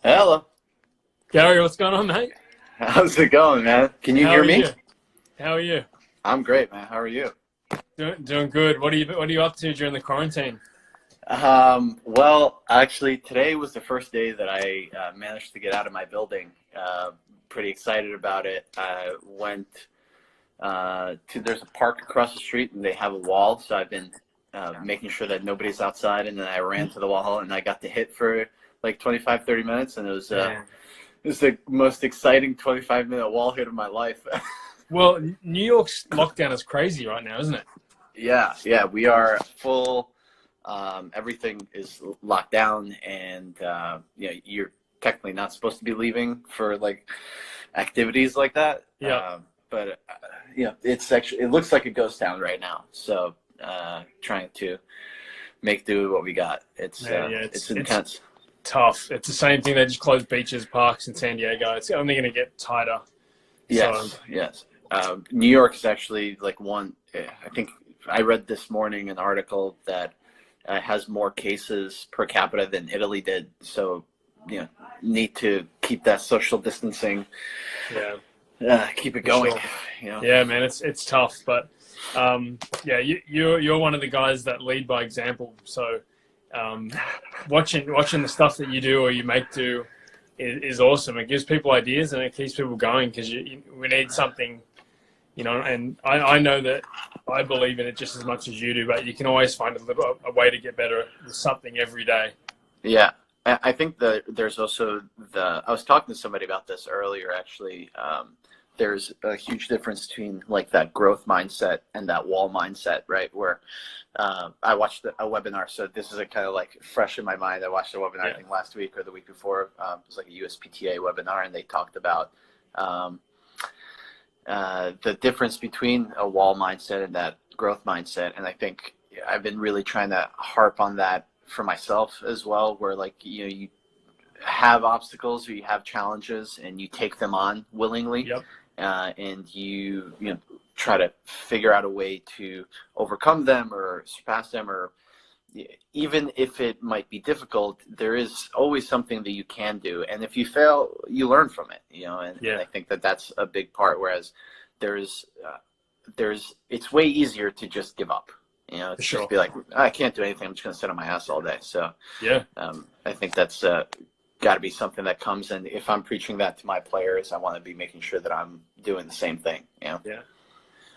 Hello. Gary, what's going on, mate? How's it going, man? Can you How hear are me? you? How are you? I'm great, man. How are you? Doing good. What are you up to during the quarantine? Well, actually, today was the first day that I managed to get out of my building. Pretty excited about it. I went there's a park across the street and they have a wall, so I've been making sure that nobody's outside, and then I ran to the wall and I got to hit for like 25, 30 minutes, and Yeah. it was the most exciting 25-minute wall hit of my life. Well, New York's lockdown is crazy right now, isn't it? Yeah, we are full. Everything is locked down, and you're technically not supposed to be leaving for like activities like that. Yeah. But it looks like a ghost town right now. So trying to make do with what we got. It's It's intense. tough. It's the same thing. They just closed beaches, parks in San Diego. It's only going to get tighter. Yes, So, yes. New York is actually like one. I think I read this morning an article that has more cases per capita than Italy did. So, need to keep that social distancing. Keep it going. sure. You know. Yeah, man, it's tough, but you're one of the guys that lead by example. So, watching the stuff that you do or you make do is awesome. It gives people ideas and it keeps people going because we need something, And I know that I believe in it just as much as you do, but you can always find a way to get better with something every day. Yeah, I think that there's also I was talking to somebody about this earlier, actually. There's a huge difference between like that growth mindset and that wall mindset, right? Where I watched a webinar, so this is a kind of like fresh in my mind. I watched a webinar, I think last week or the week before. It was like a USPTA webinar, and they talked about the difference between a wall mindset and that growth mindset. And I think I've been really trying to harp on that for myself as well, where like, you have obstacles or you have challenges and you take them on willingly. Yep. And you try to figure out a way to overcome them or surpass them, or even if it might be difficult, there is always something that you can do. And if you fail, you learn from it, and I think that that's a big part. Whereas it's way easier to just give up, to just be like, I can't do anything. I'm just going to sit on my ass all day. So I think that's got to be something that comes. And if I'm preaching that to my players, I want to be making sure that I'm doing the same thing. Yeah.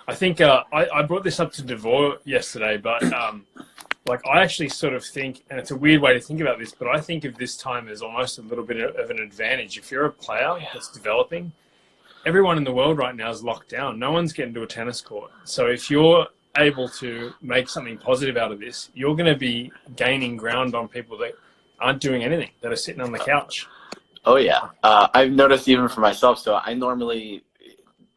I think I brought this up to Devore yesterday, but like I actually sort of think, and it's a weird way to think about this, but I think of this time as almost a little bit of an advantage. If you're a player that's developing, everyone in the world right now is locked down. No one's getting to a tennis court. So if you're able to make something positive out of this, you're going to be gaining ground on people that aren't doing anything, that are sitting on the couch. Oh yeah. I've noticed even for myself. So I normally,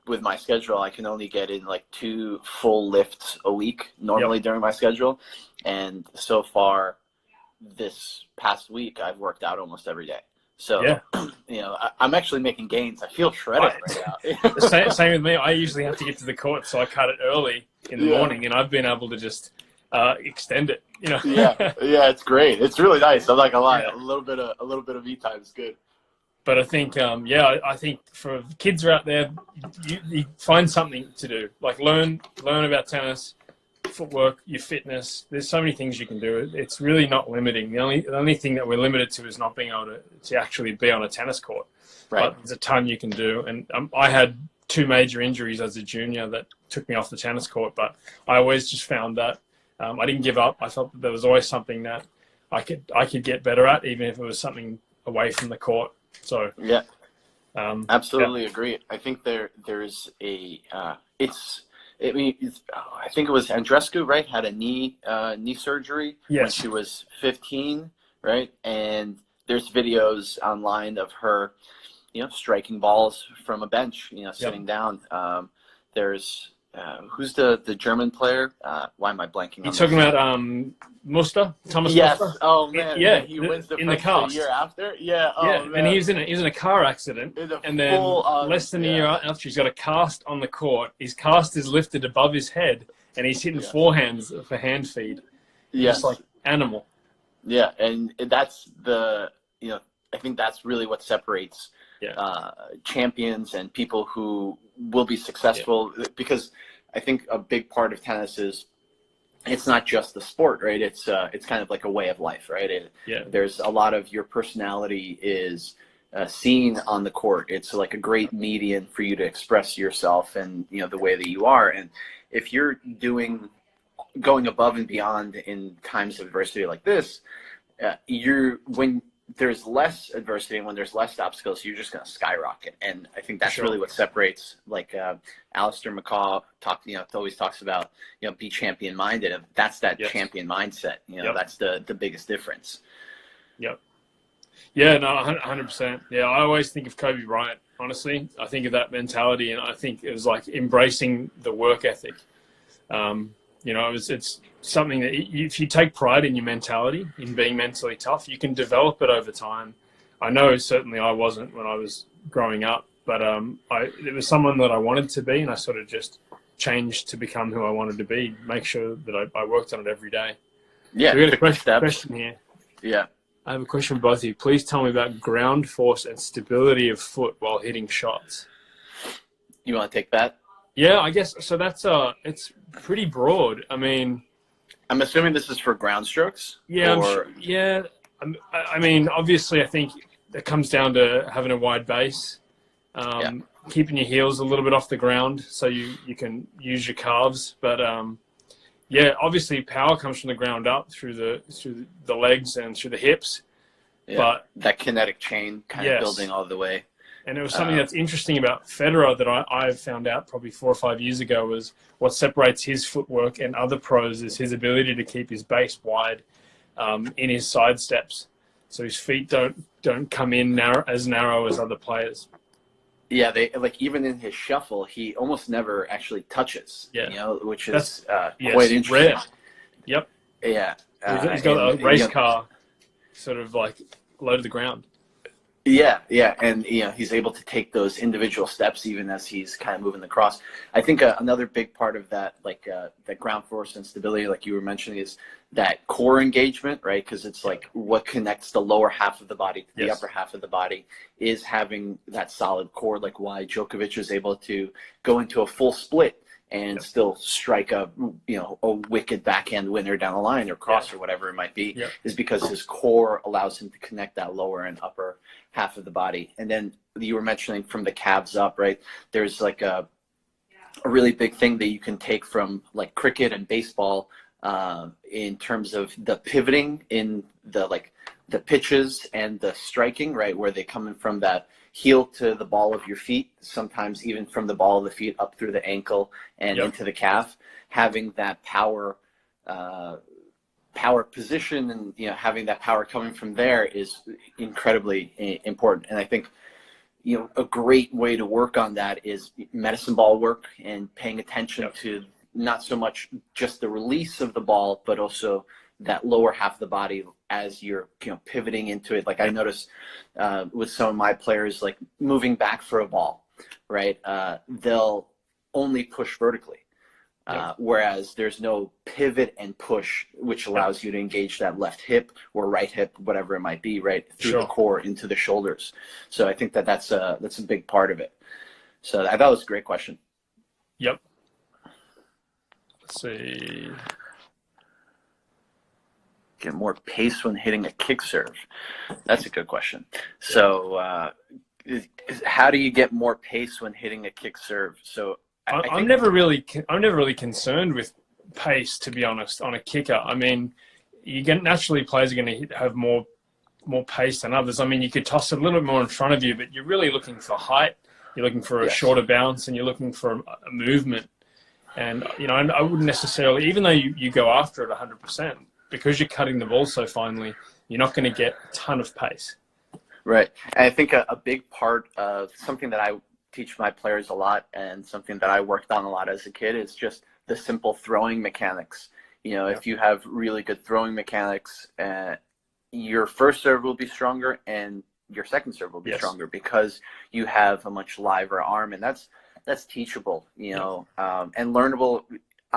with my schedule, I can only get in like 2 full lifts a week normally during my schedule. And so far this past week, I've worked out almost every day. So, I'm actually making gains. I feel shredded right now. Same with me. I usually have to get to the court, so I cut it early in the morning, and I've been able to just extend it. Yeah, it's great. It's really nice. I'm not gonna lie. A little bit of me time is good. But I think, I think for kids who are out there, you find something to do. Like learn about tennis, footwork, your fitness. There's so many things you can do. It's really not limiting. The only thing that we're limited to is not being able to actually be on a tennis court. Right. But there's a ton you can do. And I had 2 major injuries as a junior that took me off the tennis court. But I always just found that I didn't give up. I thought that there was always something that I could get better at, even if it was something away from the court. So absolutely agree. I think there's I think it was Andreescu, right? Had a knee surgery when she was 15, right? And there's videos online of her, striking balls from a bench, sitting down. There's who's the German player? Why am I blanking on You're talking about Muster? Thomas Yes. Muster? Oh man. Yeah. He wins the in the cast. year after. Yeah. Oh, yeah. Man. And he was in a car accident, and then less than a year after, he's got a cast on the court. His cast is lifted above his head, and he's hitting forehands for hand feed. Yes. Just like animal. Yeah, and that's I think that's really what separates champions and people who will be successful, because I think a big part of tennis is it's not just the sport, right? It's kind of like a way of life, right? There's a lot of your personality is seen on the court. It's like a great medium for you to express yourself and, you know, the way that you are. And if you're going above and beyond in times of adversity like this, when there's less adversity and when there's less obstacles, you're just going to skyrocket. And I think that's really what separates, like Alistair McCaw always talks about, you know, be champion minded. That's that champion mindset. You know, that's the biggest difference. Yep. Yeah, no, 100%. Yeah, I always think of Kobe Bryant, honestly. I think of that mentality, and I think it was like embracing the work ethic. You know, it's something that if you take pride in your mentality, in being mentally tough, you can develop it over time. I know certainly I wasn't when I was growing up, but it was someone that I wanted to be, and I sort of just changed to become who I wanted to be, make sure that I worked on it every day. Yeah, so we got a question here. Yeah. I have a question for both of you. Please tell me about ground force and stability of foot while hitting shots. You want to take that? Yeah, I guess so. That's it's pretty broad. I mean, I'm assuming this is for ground strokes. Yeah, I mean, obviously, I think it comes down to having a wide base, keeping your heels a little bit off the ground so you can use your calves. But obviously, power comes from the ground up through the legs and through the hips. Yeah, but that kinetic chain kind of building all the way. And it was something that's interesting about Federer that I found out probably 4 or 5 years ago was what separates his footwork and other pros is his ability to keep his base wide in his side steps. So his feet don't come in as narrow as other players. Yeah, they like even in his shuffle, he almost never actually touches. Yeah, you know, which is quite interesting. Rare. Yep. Yeah, he's got a race car, sort of like low to the ground. Yeah, and you know he's able to take those individual steps even as he's kind of moving the cross. I think another big part of that, like that ground force and stability, like you were mentioning, is that core engagement, right? Because it's like what connects the lower half of the body to the upper half of the body is having that solid core. Like why Djokovic is able to go into a full split and still strike a wicked backhand winner down the line or cross or whatever it might be, is because his core allows him to connect that lower and upper half of the body. And then you were mentioning from the calves up, right? There's like a really big thing that you can take from like cricket and baseball in terms of the pivoting in the pitches and the striking, right? Where they come in from that heel to the ball of your feet, sometimes even from the ball of the feet up through the ankle and into the calf, having that power position and having that power coming from there is incredibly important. And I think a great way to work on that is medicine ball work and paying attention to not so much just the release of the ball, but also that lower half of the body as you're pivoting into it. Like I notice with some of my players, like moving back for a ball, right? They'll only push vertically, whereas there's no pivot and push, which allows you to engage that left hip or right hip, whatever it might be, right through the core into the shoulders. So I think that's a big part of it. So I thought it was a great question. Yep. Let's see. Get more pace when hitting a kick serve. That's a good question. So how do you get more pace when hitting a kick serve? So I'm never really concerned with pace, to be honest, on a kicker. I mean, naturally players are going to have more pace than others. I mean, you could toss it a little bit more in front of you, but you're really looking for height. You're looking for a shorter bounce, and you're looking for a movement. And I wouldn't necessarily, even though you go after it 100%. Because you're cutting the ball so finely, you're not going to get a ton of pace. Right. And I think a big part of something that I teach my players a lot and something that I worked on a lot as a kid is just the simple throwing mechanics. If you have really good throwing mechanics, your first serve will be stronger and your second serve will be stronger because you have a much liver arm, and that's teachable, and learnable.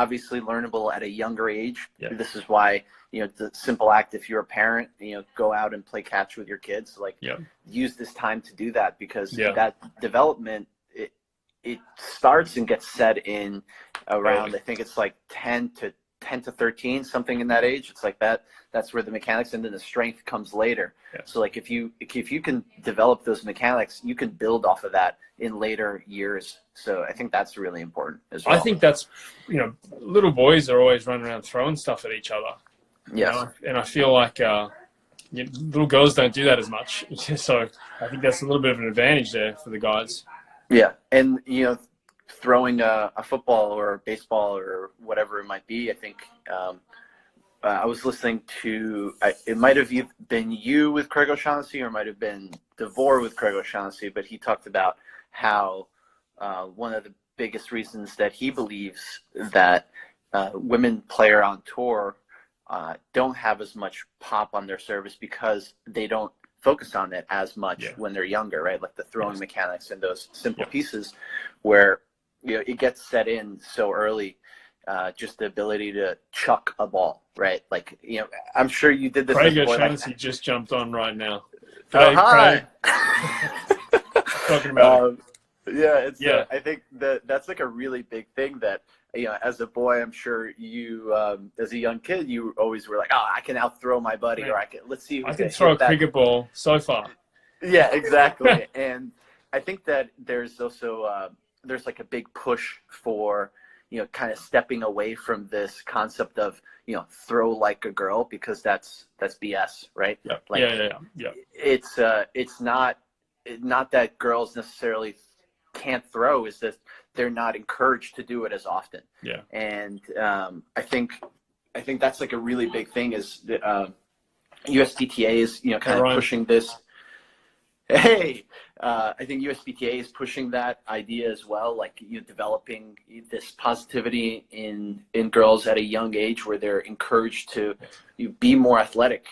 obviously learnable at a younger age. Yeah. This is why, the simple act, if you're a parent, go out and play catch with your kids, like use this time to do that, because that development, it starts and gets set in around, I think it's like 10 to 13, something in that age. It's like that's where the mechanics, and then the strength comes later. So like if you can develop those mechanics, you can build off of that in later years. So I think that's really important as well. I think that's, little boys are always running around throwing stuff at each other. Yes. And I feel like little girls don't do that as much. So I think that's a little bit of an advantage there for the guys. Yeah. And, throwing a football or baseball or whatever it might be, I think I was listening to, it might have been you with Craig O'Shaughnessy, or it might have been DeVore with Craig O'Shaughnessy, but he talked about how one of the biggest reasons that he believes that women player on tour don't have as much pop on their service, because they don't focus on it as much when they're younger, right? Like the throwing mechanics and those simple pieces where, it gets set in so early, just the ability to chuck a ball, right? Like, I'm sure you did this. Craig O'Shaughnessy just jumped on right now. Hi. Talking about I think that's like a really big thing that, as a boy, I'm sure you, as a young kid, you always were like, I can outthrow my buddy, or let's see. I can throw a cricket ball so far. Yeah, exactly. And I think that there's also, there's like a big push for, kind of stepping away from this concept of, throw like a girl, because that's BS, right? Yeah. Like, it's not that girls necessarily can't throw, is that they're not encouraged to do it as often. Yeah. And I think that's like a really big thing, is that USPTA is, kind of pushing this. I think USPTA is pushing that idea as well, like developing this positivity in girls at a young age, where they're encouraged to be more athletic,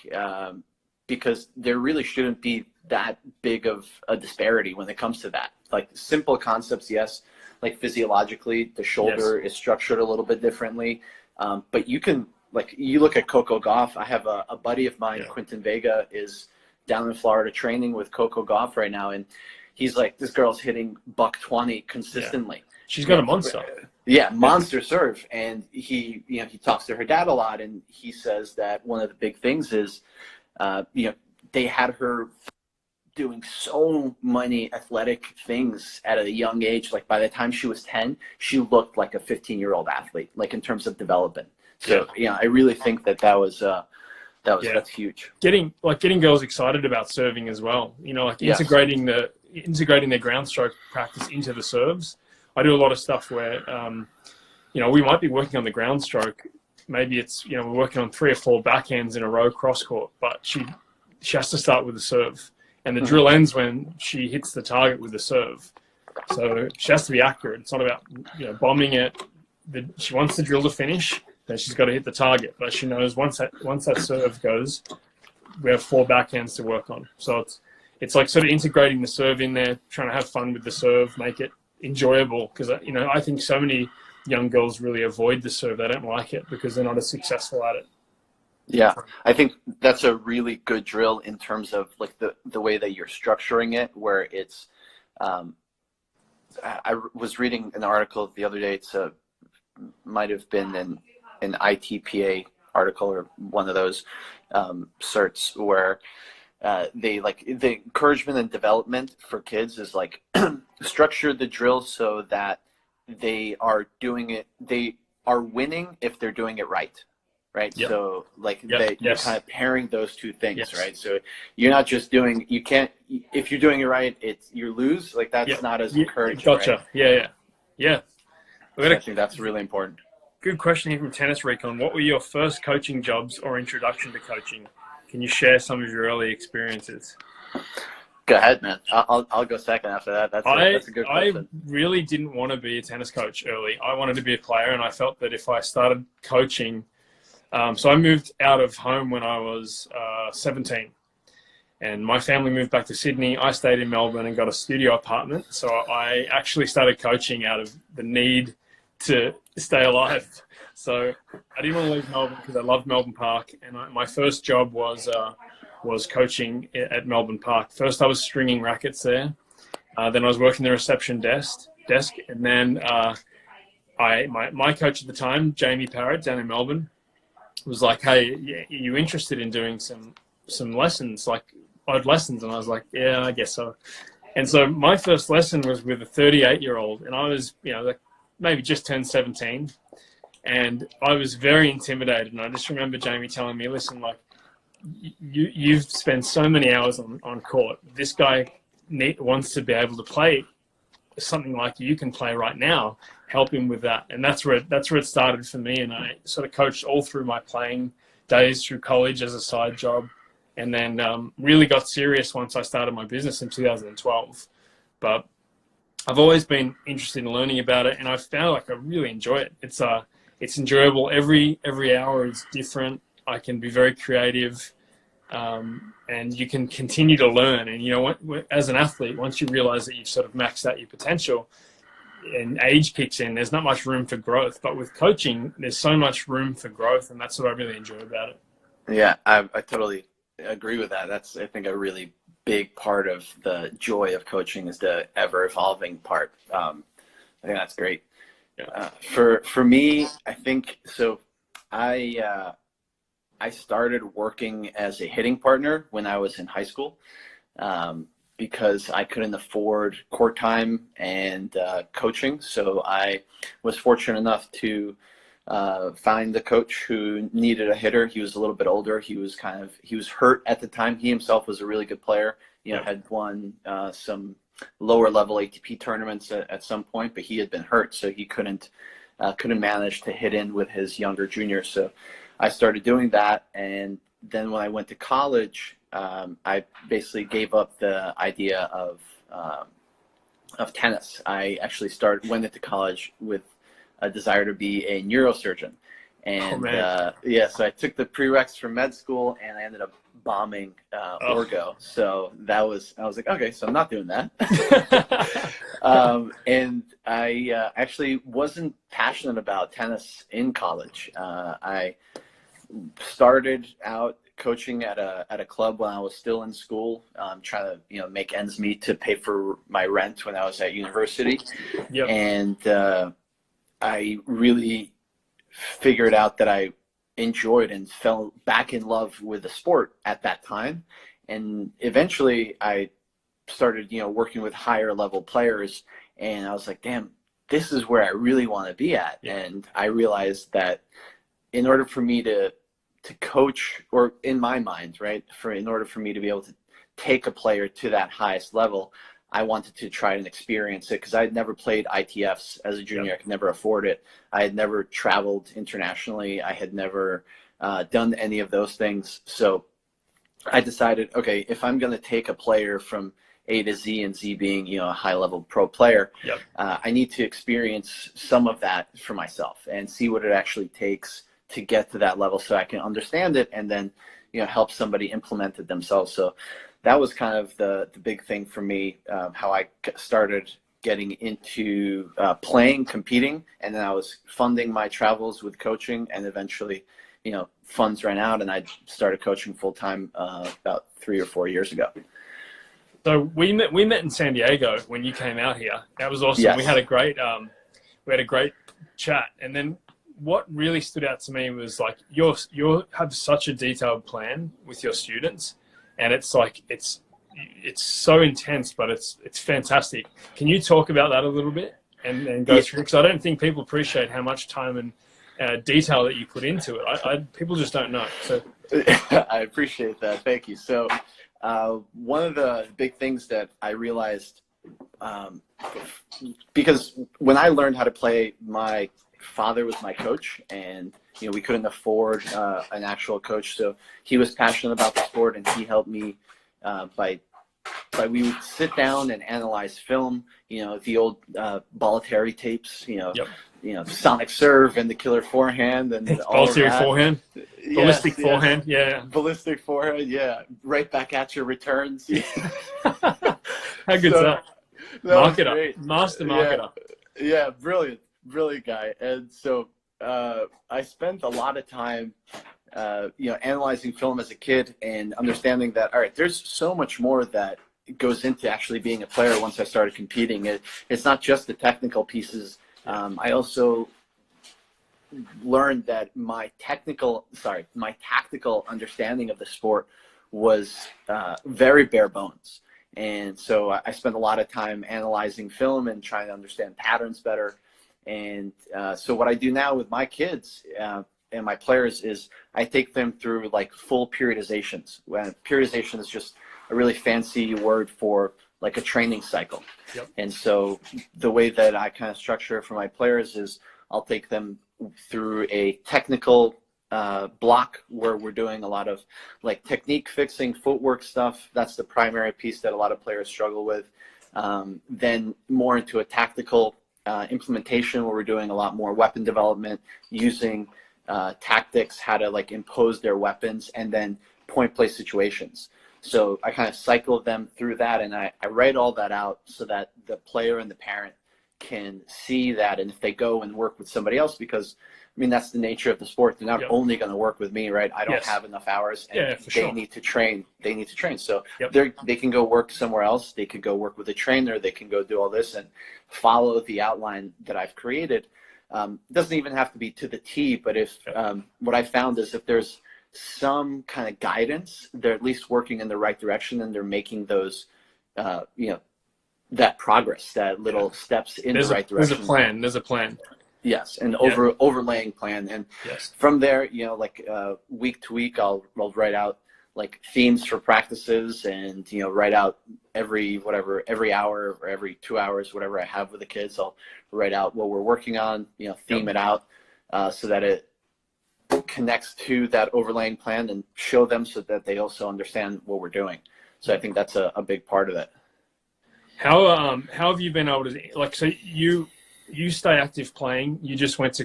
because there really shouldn't be that big of a disparity when it comes to that. Like simple concepts, yes, like physiologically, the shoulder is structured a little bit differently, but you can, like, you look at Coco Gauff. I have a buddy of mine, Quinton Vega, is down in Florida training with Coco Gauff right now, and he's like, this girl's hitting $120 consistently. She's got a monster. Monster serve. And he talks to her dad a lot, and he says that one of the big things is, they had her doing so many athletic things at a young age. Like by the time she was 10, she looked like a 15-year-old athlete, like in terms of development. So, I really think that's huge. Getting girls excited about serving as well. Integrating their ground stroke practice into the serves. I do a lot of stuff where, we might be working on the ground stroke. Maybe it's, we're working on 3 or 4 backhands in a row cross court, but she has to start with the serve. And the drill ends when she hits the target with the serve. So she has to be accurate. It's not about, bombing it. She wants the drill to finish, then she's got to hit the target. But she knows once that serve goes, we have 4 backhands to work on. So it's like sort of integrating the serve in there, trying to have fun with the serve, make it enjoyable. Because, I think so many young girls really avoid the serve. They don't like it because they're not as successful at it. Yeah, I think that's a really good drill in terms of like the way that you're structuring it, where it's, I was reading an article the other day. It's might have been an ITPA article or one of those certs where the encouragement and development for kids is like structure the drill so that they are winning if they're doing it right. Right. Yep. So you're kind of pairing those two things, right? So you're not just if you're doing it right, you lose. Like that's not as encouraging. Gotcha. Right? Yeah. I think that's really important. Good question here from Tennis Recon. What were your first coaching jobs or introduction to coaching? Can you share some of your early experiences? Go ahead, man. I'll go second after that. That's a good question. I really didn't want to be a tennis coach early. I wanted to be a player, and I felt that if I started coaching, so I moved out of home when I was 17, and my family moved back to Sydney. I stayed in Melbourne and got a studio apartment. So I actually started coaching out of the need to stay alive. So I didn't want to leave Melbourne because I loved Melbourne Park, and my first job was coaching at Melbourne Park. First, I was stringing rackets there. Then I was working the reception desk, and then my coach at the time, Jamie Parrott, down in Melbourne, was like, "Hey, are you interested in doing some lessons, like odd lessons?" And I was like, "Yeah, I guess so." And so my first lesson was with a 38-year-old, and I was, like maybe just turned 17, and I was very intimidated. And I just remember Jamie telling me, "Listen, like you've spent so many hours on court. This guy wants to be able to play something like you can play right now. Help him with that." And that's where it started for me. And I sort of coached all through my playing days through college as a side job, and then really got serious once I started my business in 2012. But I've always been interested in learning about it, and I found like I really enjoy it. It's enjoyable. Every hour is different. I can be very creative, and you can continue to learn. And as an athlete, once you realize that you've sort of maxed out your potential and age kicks in, there's not much room for growth. But with coaching, there's so much room for growth, and that's what I really enjoy about it. Yeah, I totally agree with that. That's, I think, a really big part of the joy of coaching is the ever evolving part. I think that's great. Yeah. For me, I think so. I started working as a hitting partner when I was in high school, because I couldn't afford court time and coaching. So I was fortunate enough to find the coach who needed a hitter. He was a little bit older. He was hurt at the time. He himself was a really good player. Had won some lower level ATP tournaments at some point, but he had been hurt, so he couldn't manage to hit in with his younger juniors. So I started doing that, and then when I went to college, I basically gave up the idea of tennis. I actually went into college with a desire to be a neurosurgeon, and so I took the prereqs for med school, and I ended up bombing orgo. So I was like, okay, so I'm not doing that. And I actually wasn't passionate about tennis in college. I started out coaching at a club when I was still in school, trying to make ends meet to pay for my rent when I was at university. Yep. And I really figured out that I enjoyed and fell back in love with the sport at that time. And eventually I started working with higher level players, and I was like, damn, this is where I really want to be at. Yeah. And I realized that in order for me to coach, or in my mind, right, in order for me to be able to take a player to that highest level, I wanted to try and experience it, because I had never played ITFs as a junior. I could never afford it. I had never traveled internationally. I had never done any of those things. So I decided, okay, if I'm going to take a player from A to Z, and Z being a high-level pro player, I need to experience some of that for myself and see what it actually takes to get to that level, so I can understand it and then help somebody implement it themselves. So that was kind of the big thing for me, how I started getting into playing, competing, and then I was funding my travels with coaching, and eventually funds ran out, and I started coaching full-time about 3 or 4 years ago. So we met in San Diego when you came out here. That was awesome. Yes. We had a great chat, and then what really stood out to me was like you have such a detailed plan with your students, and it's like it's so intense, but it's fantastic. Can you talk about that a little bit and go through? Because I don't think people appreciate how much time and detail that you put into it. People just don't know. So I appreciate that. Thank you. So one of the big things that I realized, because when I learned how to play, my father was my coach, and we couldn't afford an actual coach, so he was passionate about the sport, and he helped me by we would sit down and analyze film, the old Bollettieri tapes, Sonic Serve and the Killer Forehand and Bollettieri forehand, ballistic forehand, ballistic forehand, right back at your returns. How good's that? Marketer, master marketer. Yeah, brilliant guy. And so I spent a lot of time, analyzing film as a kid and understanding that, all right, there's so much more that goes into actually being a player once I started competing. It's not just the technical pieces. I also learned that my tactical understanding of the sport was very bare bones. And so I spent a lot of time analyzing film and trying to understand patterns better. And so what I do now with my kids and my players is I take them through like full periodizations. When periodization is just a really fancy word for like a training cycle. Yep. And so the way that I kind of structure it for my players is I'll take them through a technical block where we're doing a lot of like technique fixing, footwork stuff. That's the primary piece that a lot of players struggle with. Then more into a tactical implementation where we're doing a lot more weapon development, using tactics, how to like impose their weapons, and then point play situations. So I kind of cycle them through that, and I write all that out so that the player and the parent can see that. And if they go and work with somebody else, because I mean, that's the nature of the sport. They're not only going to work with me, right? I don't have enough hours, and they need to train. They need to train. So they can go work somewhere else. They could go work with a trainer. They can go do all this and follow the outline that I've created. Doesn't even have to be to the T, but if what I found is if there's some kind of guidance, they're at least working in the right direction, and they're making those, that progress, that little steps in the right direction. There's a plan. Yes, and overlaying plan, and from there, week to week, I'll write out like themes for practices, and write out every hour or every 2 hours, whatever I have with the kids, I'll write out what we're working on, theme it out, so that it connects to that overlaying plan, and show them so that they also understand what we're doing. So I think that's a big part of it. How have you been able to, so you stay active playing? You just went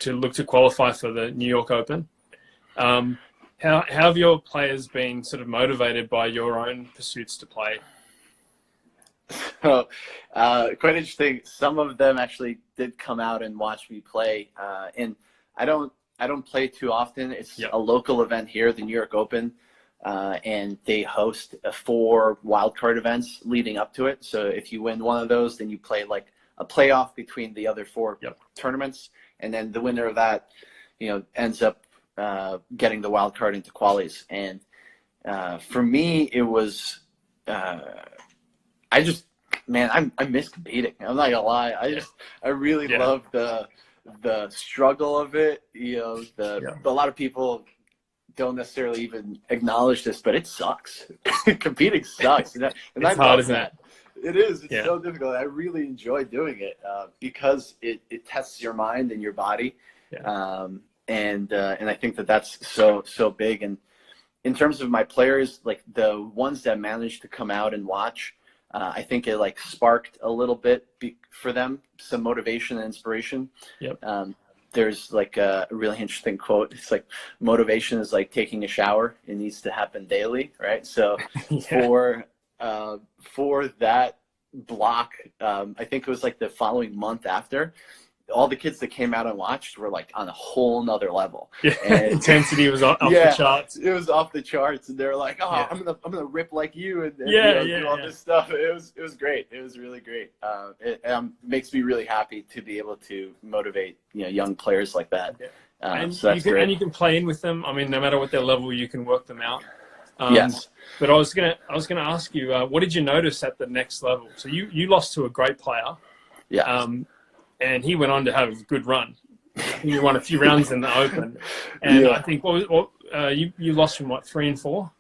to look to qualify for the New York Open. How have your players been sort of motivated by your own pursuits to play? So, quite interesting. Some of them actually did come out and watch me play, and I don't play too often. It's a local event here, the New York Open, and they host 4 wildcard events leading up to it. So if you win one of those, then you play like a playoff between the other 4 tournaments, and then the winner of that, ends up getting the wild card into qualies. And for me, it was I miss competing. I'm not gonna lie. I really love the struggle of it. A lot of people don't necessarily even acknowledge this, but it sucks. Competing sucks, and it's hard, isn't it? It is. It's so difficult. I really enjoy doing it because it tests your mind and your body, and I think that's so big. And in terms of my players, like the ones that managed to come out and watch, I think it like sparked a little bit for them, some motivation and inspiration. There's like a really interesting quote. It's like, motivation is like taking a shower. It needs to happen daily, right? So for that block, I think it was like the following month after, all the kids that came out and watched were like on a whole nother level. And intensity was off the charts. It was off the charts, and they're like, I'm gonna rip like you, and do all this stuff. It was great. It was really great. It makes me really happy to be able to motivate young players like that. And so that's great. And you can play in with them. I mean, no matter what their level, you can work them out. Yes. But I was gonna ask you, what did you notice at the next level? So you lost to a great player. Yeah. And he went on to have a good run. You won a few rounds in the Open, and I think you lost from what, 3 and 4?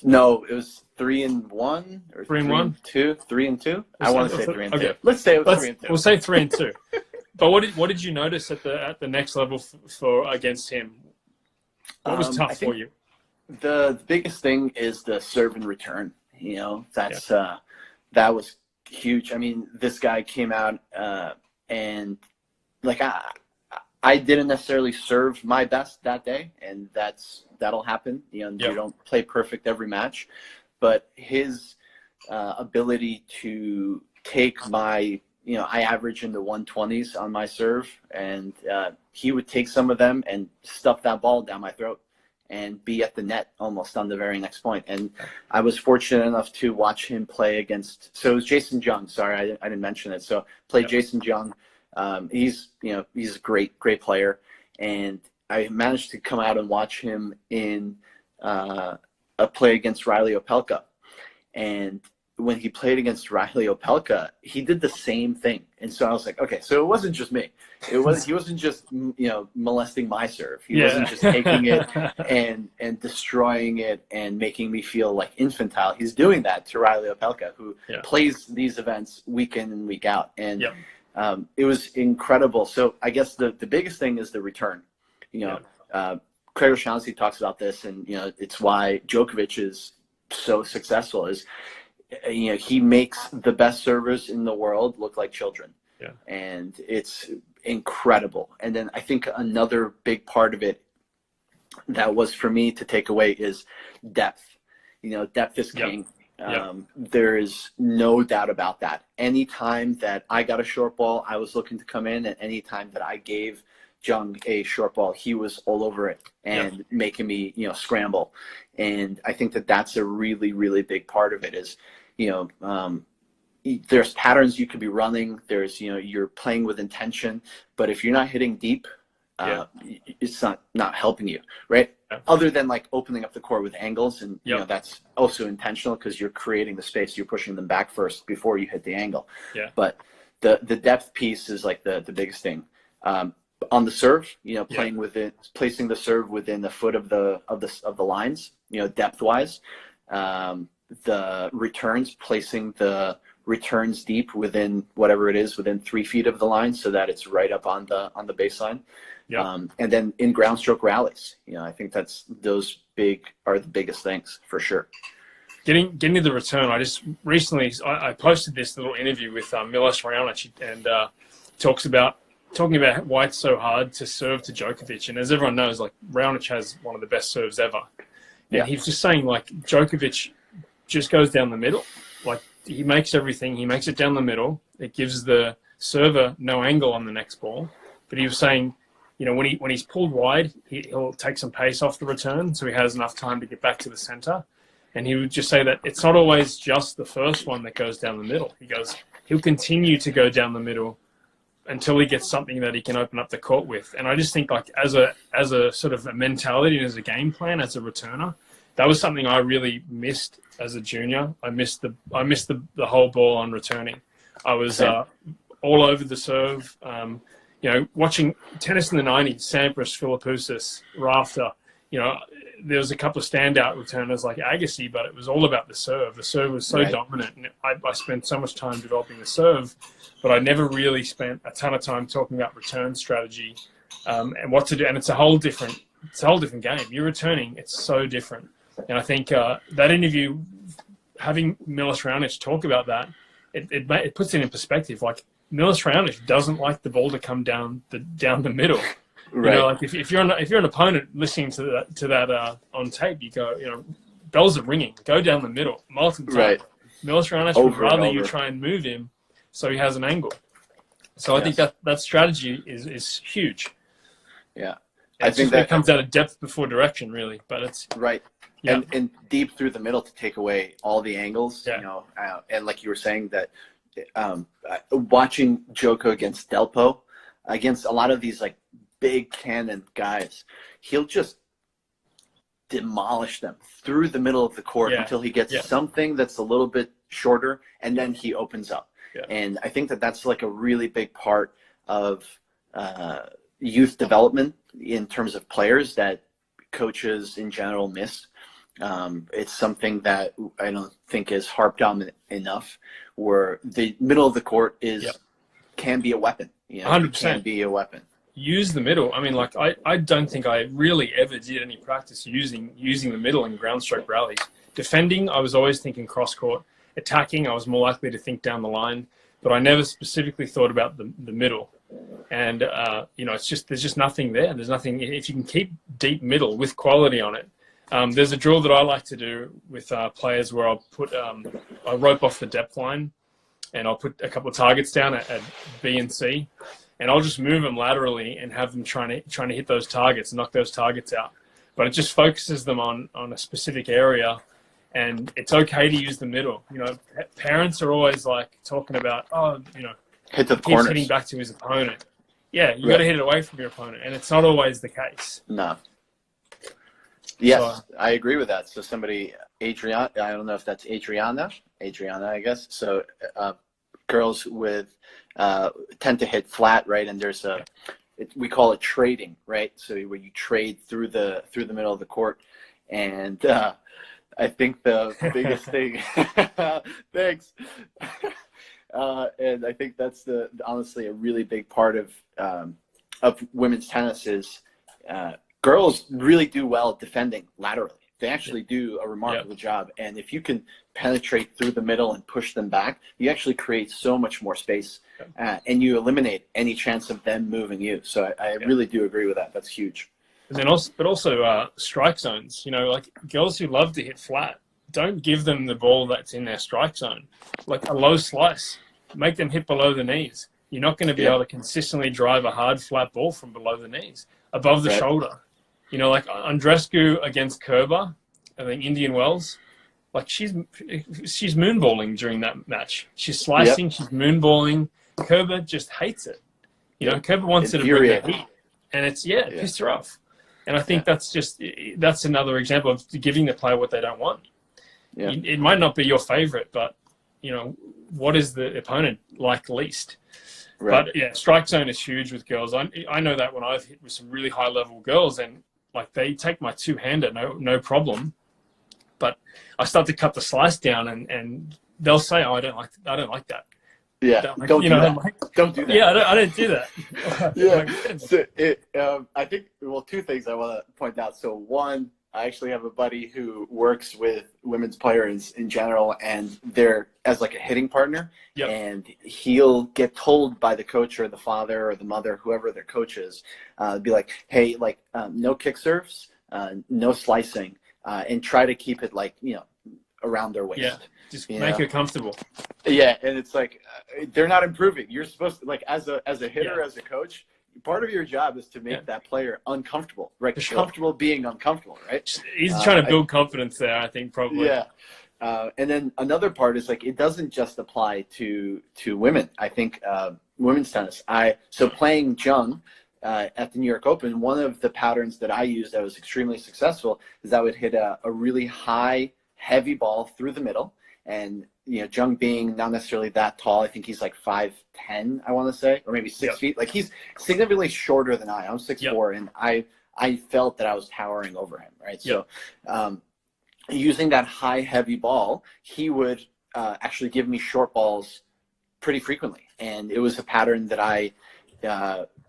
No, it was 3 and 1 or 3 and 1, 2, 3 and 2. I want to say 3 and 2. Let's say it was 3 and 2. We'll say 3 and 2. But what did you notice at the next level for against him? What was tough for you? The biggest thing is the serve and return. That's that was huge. I mean, this guy came out and like I didn't necessarily serve my best that day, and that'll happen. You don't play perfect every match, but his ability to take my I average in the 120s on my serve, and he would take some of them and stuff that ball down my throat and be at the net almost on the very next point. And I was fortunate enough to watch him play against, so it was Jason Jung. Sorry, I didn't mention it. So played Jason Jung. He's a great player. And I managed to come out and watch him in a play against Riley Opelka. And when he played against Riley Opelka, he did the same thing. And so I was like, okay, so it wasn't just me. He wasn't just molesting my serve. He wasn't just taking it and destroying it and making me feel like infantile. He's doing that to Riley Opelka, who plays these events week in and week out. And it was incredible. So I guess the biggest thing is the return. Craig O'Shaughnessy talks about this, and it's why Djokovic is so successful. Is he makes the best servers in the world look like children. And it's incredible. And then I think another big part of it that was for me to take away is depth. Depth is king. There is no doubt about that. Anytime that I got a short ball, I was looking to come in, and anytime that I gave Jung a short ball, he was all over it and making me, scramble. And I think that that's a really, really big part of it is, there's patterns you could be running. There's, you're playing with intention, but if you're not hitting deep, it's not helping you, right? Other than like opening up the court with angles, and that's also intentional because you're creating the space. You're pushing them back first before you hit the angle. But the depth piece is like the biggest thing. On the serve, playing with it, placing the serve within the foot of the lines, depth wise. The returns, placing the returns deep within whatever it is, within 3 feet of the line, so that it's right up on the baseline. And then in ground stroke rallies, I think those are the biggest things for sure. Getting to the return, I just recently I posted this little interview with Milos Raonic, and talking about why it's so hard to serve to Djokovic. And as everyone knows, like Raonic has one of the best serves ever. And he's just saying like Djokovic just goes down the middle. Like he makes everything, he makes it down the middle. It gives the server no angle on the next ball. But he was saying, when he's pulled wide, he'll take some pace off the return, so he has enough time to get back to the center. And he would just say that it's not always just the first one that goes down the middle. He goes, he'll continue to go down the middle until he gets something that he can open up the court with. And I just think like as a sort of a mentality and as a game plan, as a returner, that was something I really missed as a junior. I missed the whole ball on returning. I was all over the serve. Watching tennis in the 90s, Sampras, Philippoussis, Rafter, there was a couple of standout returners like Agassi, but it was all about the serve. The serve was so dominant, and I spent so much time developing the serve, but I never really spent a ton of time talking about return strategy and what to do. And it's a whole different game. You're returning, it's so different. And I think that interview, having Milos Raonic talk about that, it puts it in perspective. Like Milos Raonic doesn't like the ball to come down the middle. Like if you're an opponent listening to that on tape, you go, bells are ringing. Go down the middle multiple times. Milos Raonic would rather you try and move him so he has an angle. So I think that strategy is huge. Yeah, I think that comes out of depth before direction, really. But it's right. And deep through the middle to take away all the angles. And like you were saying that. Watching Joko against Delpo, against a lot of these like big cannon guys, he'll just demolish them through the middle of the court until he gets something that's a little bit shorter, and then he opens up. And I think that that's like a really big part of youth development in terms of players that coaches in general miss. It's something that I don't think is harped on enough, where the middle of the court can be a weapon. 100%. Can be a weapon. Use the middle. I mean, like I don't think I really ever did any practice using the middle in ground stroke rallies. Defending, I was always thinking cross court. Attacking, I was more likely to think down the line, but I never specifically thought about the middle. And it's just there's just nothing there. There's nothing if you can keep deep middle with quality on it. There's a drill that I like to do with players where I'll put I rope off the depth line and I'll put a couple of targets down at B and C, and I'll just move them laterally and have them trying to hit those targets, knock those targets out. But it just focuses them on a specific area, and it's okay to use the middle. You know, parents are always like talking about, oh, you know, Hit the keeps corners. hitting back to his opponent. Yeah, you got to hit it away from your opponent, and it's not always the case. No. Yes, So, I agree with that. So somebody, Adriana, I don't know if that's Adriana, I guess. So girls with tend to hit flat, right? And there's we call it trading, right? So where you trade through the middle of the court, and I think the biggest thing. Thanks. And I think that's honestly a really big part of women's tennis is girls really do well defending laterally. They actually do a remarkable job. And if you can penetrate through the middle and push them back, you actually create so much more space and you eliminate any chance of them moving you. So I really do agree with that. That's huge. And then also strike zones. You know, like girls who love to hit flat, don't give them the ball that's in their strike zone. Like a low slice, make them hit below the knees. You're not going to be able to consistently drive a hard flat ball from below the knees, above the shoulder. You know, like Andreescu against Kerber, I think Indian Wells, like she's moonballing during that match. She's slicing, she's moonballing. Kerber just hates it. You know, Kerber wants her to bring the heat, and it pissed her off. And I think that's another example of giving the player what they don't want. Yeah. It might not be your favorite, but you know, what is the opponent like least? Right. But yeah, strike zone is huge with girls. I know that when I've hit with some really high level girls, and like they take my two-hander, no problem. But I start to cut the slice down, and they'll say, "Oh, I don't like that." Yeah, don't do that. Don't do that. Yeah, I don't do that. Yeah. So I think two things I want to point out. So one, I actually have a buddy who works with women's players in general, and they're as like a hitting partner. Yep. And he'll get told by the coach or the father or the mother, whoever their coach is, be like, "Hey, like no kick serves, no slicing, and try to keep it like around their waist." Yeah, just make it comfortable. Yeah, and it's like they're not improving. You're supposed to as a hitter, as a coach. Part of your job is to make that player uncomfortable, right? Sure. Comfortable being uncomfortable, right? He's trying to build confidence there, I think, probably. Yeah. And then another part is like it doesn't just apply to women. I think women's tennis. So playing Jung at the New York Open, one of the patterns that I used that was extremely successful is I would hit a really high, heavy ball through the middle. And Jung being not necessarily that tall, I think he's like 5'10", I want to say, or maybe 6 feet. Like he's significantly shorter than I am. I'm 6'4", and I felt that I was towering over him, right? So using that high, heavy ball, he would actually give me short balls pretty frequently, and it was a pattern that I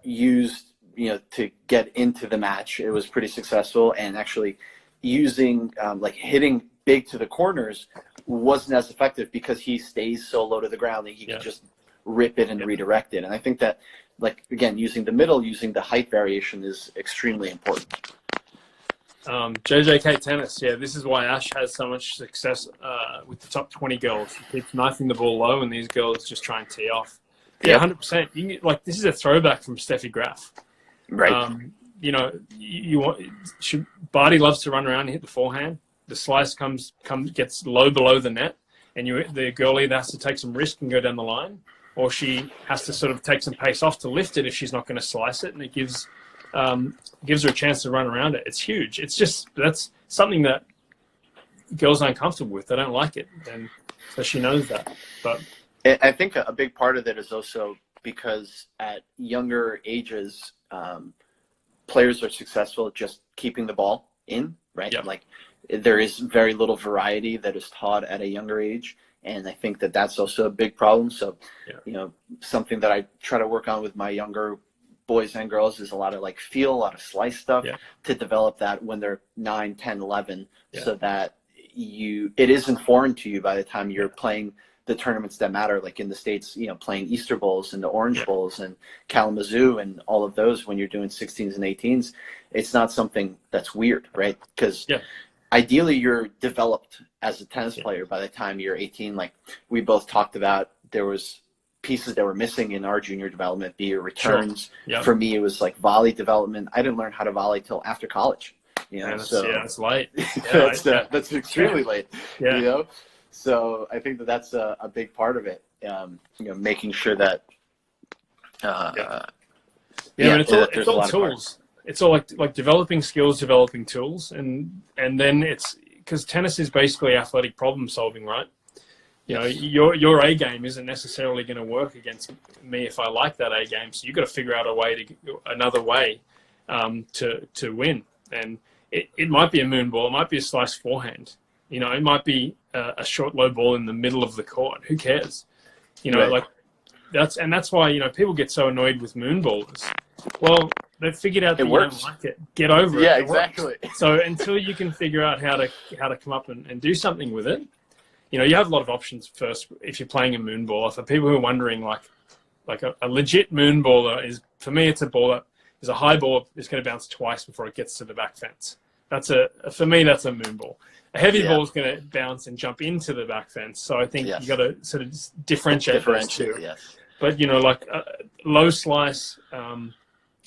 used, to get into the match. It was pretty successful, and actually using like hitting big to the corners wasn't as effective because he stays so low to the ground that he can just rip it and redirect it. And I think that, like, again, using the middle, using the height variation is extremely important. JJK Tennis, this is why Ash has so much success with the top 20 girls. He keeps knifing the ball low, and these girls just try and tee off. Yeah, 100%. This is a throwback from Steffi Graf. Right. Barty loves to run around and hit the forehand. The slice gets low below the net, and the girl either has to take some risk and go down the line, or she has to sort of take some pace off to lift it if she's not going to slice it, and it gives her a chance to run around it. It's huge. It's just that's something that girls aren't comfortable with. They don't like it, and so she knows that. But I think a big part of it is also because at younger ages, players are successful at just keeping the ball in, right? Yep. Like there is very little variety that is taught at a younger age. And I think that that's also a big problem. So, something that I try to work on with my younger boys and girls is a lot of like feel, a lot of slice stuff to develop that when they're 9, 10, 11, so that it isn't foreign to you by the time you're playing the tournaments that matter, like in the States, playing Easter Bowls and the Orange Bowls and Kalamazoo and all of those when you're doing 16s and 18s. It's not something that's weird, right? Because ideally you're developed as a tennis player by the time you're 18. Like we both talked about there was pieces that were missing in our junior development, be it returns. Sure. Yep. For me, it was like volley development. I didn't learn how to volley till after college. You know, it's late. Yeah, that's extremely late. Yeah. You know, so I think that's a big part of it. You know, making sure that. But it's all tools. It's all like developing skills, developing tools, and then it's because tennis is basically athletic problem solving, right? You know, your A game isn't necessarily going to work against me if I like that A game. So you've got to figure out another way to win. And it might be a moon ball, it might be a slice forehand. You know, it might be a short low ball in the middle of the court. Who cares? You know, right. that's why, you know, people get so annoyed with moon ballers. Well, they've figured out that you don't like it. Get over it. Yeah, It exactly. works. So until you can figure out how to come up and do something with it, you know, you have a lot of options first if you're playing a moon baller. For people who are wondering, like a legit moon baller is, for me, it's a ball that is a high ball. It's going to bounce twice before it gets to the back fence. For me, that's a moon ball. A heavy ball is going to bounce and jump into the back fence. So I think you got to sort of differentiate those two. Yes. But, you know, like low slice,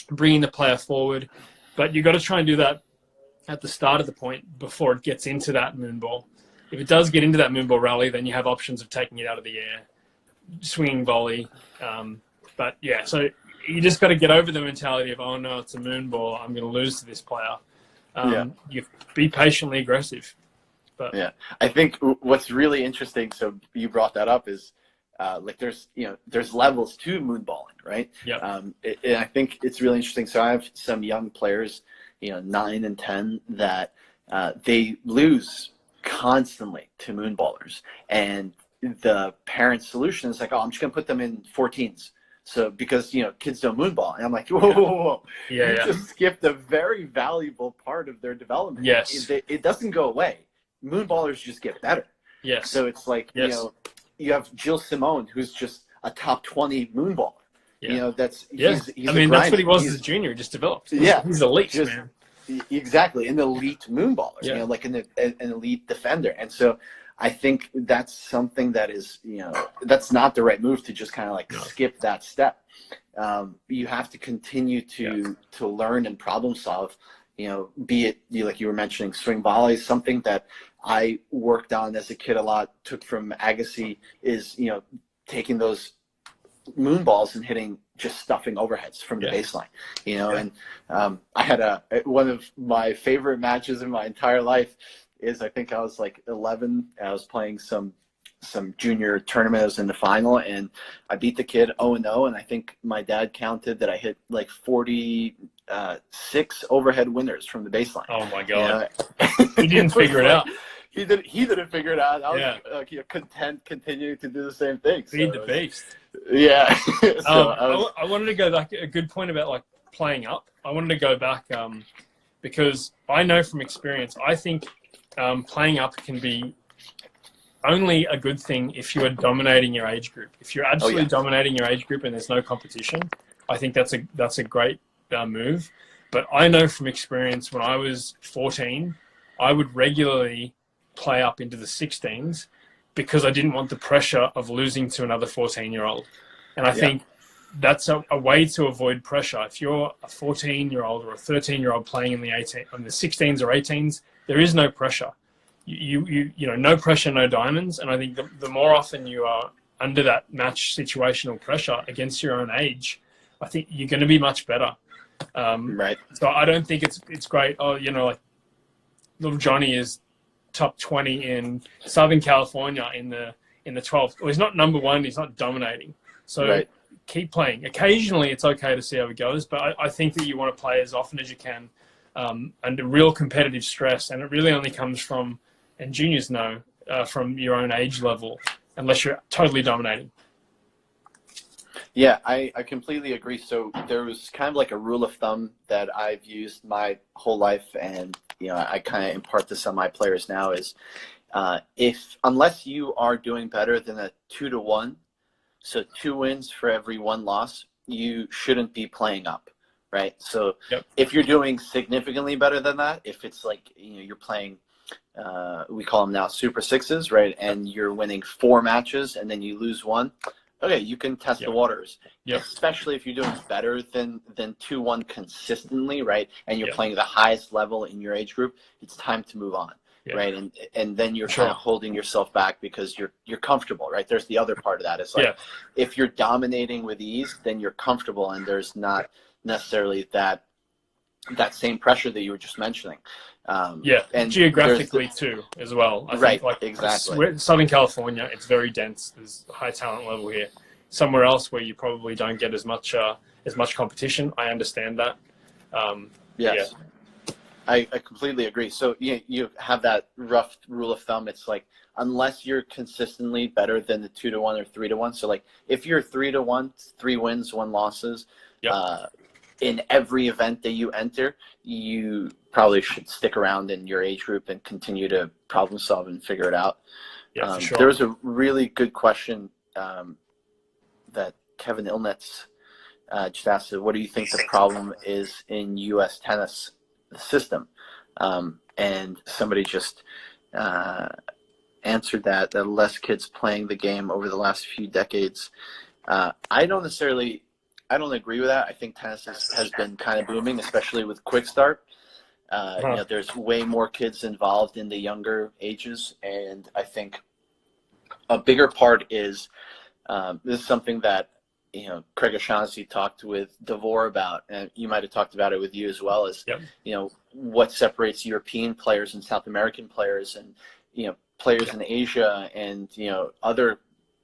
bringing the player forward. But you got to try and do that at the start of the point before it gets into that moon ball. If it does get into that moon ball rally, then you have options of taking it out of the air, swinging volley. But yeah, so you just got to get over the mentality of, oh no, it's a moon ball, I'm going to lose to this player. You be patiently aggressive. But yeah, I think what's really interesting, so you brought that up, is like there's levels to moonballing, right? Yeah. And I think it's really interesting. So I have some young players, 9 and 10, that they lose constantly to moonballers, and the parent's solution is like, oh, I'm just gonna put them in 14s. So because kids don't moonball, and I'm like, whoa. You just skipped a very valuable part of their development. Yes. It doesn't go away. Moonballers just get better. Yes. So it's like, you have Jill Simone, who's just a top 20 moonballer. Yeah. That's that's what he was as a junior, just developed. He's elite, man. Exactly, an elite moonballer, like an elite defender. And so I think that's something that is, that's not the right move to just kind of like skip that step. You have to continue to learn and problem solve, be it, like you were mentioning, swing volleys. Something that I worked on as a kid a lot, took from Agassi, is, taking those moon balls and just stuffing overheads from the baseline, and I had one of my favorite matches in my entire life is, I think I was like 11. I was playing some junior tournament. I was in the final, and I beat the kid 0-0, and I think my dad counted that I hit like 46 overhead winners from the baseline. Oh my God. He didn't figure it out. He didn't figure it out. I was content continuing to do the same thing. Feed the beast. Yeah. I wanted to go back, a good point about like playing up. I wanted to go back because I know from experience, I think playing up can be only a good thing if you are dominating your age group. If you're absolutely dominating your age group and there's no competition, I think that's a great move. But I know from experience, when I was 14, I would regularly play up into the 16s because I didn't want the pressure of losing to another 14-year-old. And I think that's a way to avoid pressure. If you're a 14-year-old or a 13-year-old playing in the 16s or 18s, there is no pressure. You no pressure, no diamonds. And I think the more often you are under that match situational pressure against your own age, I think you're going to be much better. Right. So I don't think it's great. Oh, like little Johnny is top 20 in Southern California in the 12th. Well, he's not number one. He's not dominating. So keep playing. Occasionally, it's okay to see how it goes, but I think that you want to play as often as you can under real competitive stress, and it really only comes from, and juniors know, from your own age level, unless you're totally dominating. Yeah, I completely agree. So there was kind of like a rule of thumb that I've used my whole life, and I kind of impart this on my players now, is unless you are doing better than a 2-1, so 2 wins for every 1 loss, you shouldn't be playing up, right? So if you're doing significantly better than that, if it's like you're playing we call them now Super Sixes, right? And you're winning 4 matches and then you lose 1. Okay, you can test the waters, especially if you're doing better than 2-1 consistently, right? And you're playing the highest level in your age group. It's time to move on, right? And then you're kind of holding yourself back because you're comfortable, right? There's the other part of that. It's like if you're dominating with ease, then you're comfortable, and there's not necessarily that same pressure that you were just mentioning. And geographically too, as well. I think, like, exactly. Southern California, it's very dense. There's a high talent level here. Somewhere else where you probably don't get as much competition. I understand that. Yes, I completely agree. So you have that rough rule of thumb. It's like, unless you're consistently better than the 2-1 or 3-1. So like if you're 3-1, 3 wins, 1 losses. In every event that you enter, you probably should stick around in your age group and continue to problem solve and figure it out. For sure. There was a really good question that Kevin Ilnitz just asked, what do you think the problem is in U.S. tennis system? And somebody just answered that less kids playing the game over the last few decades. I don't agree with that. I think tennis has been kind of booming, especially with quick start. There's way more kids involved in the younger ages, and I think a bigger part is this is something that Craig O'Shaughnessy talked with Devore about, and you might have talked about it with you as well, as what separates European players and South American players, and players in Asia and other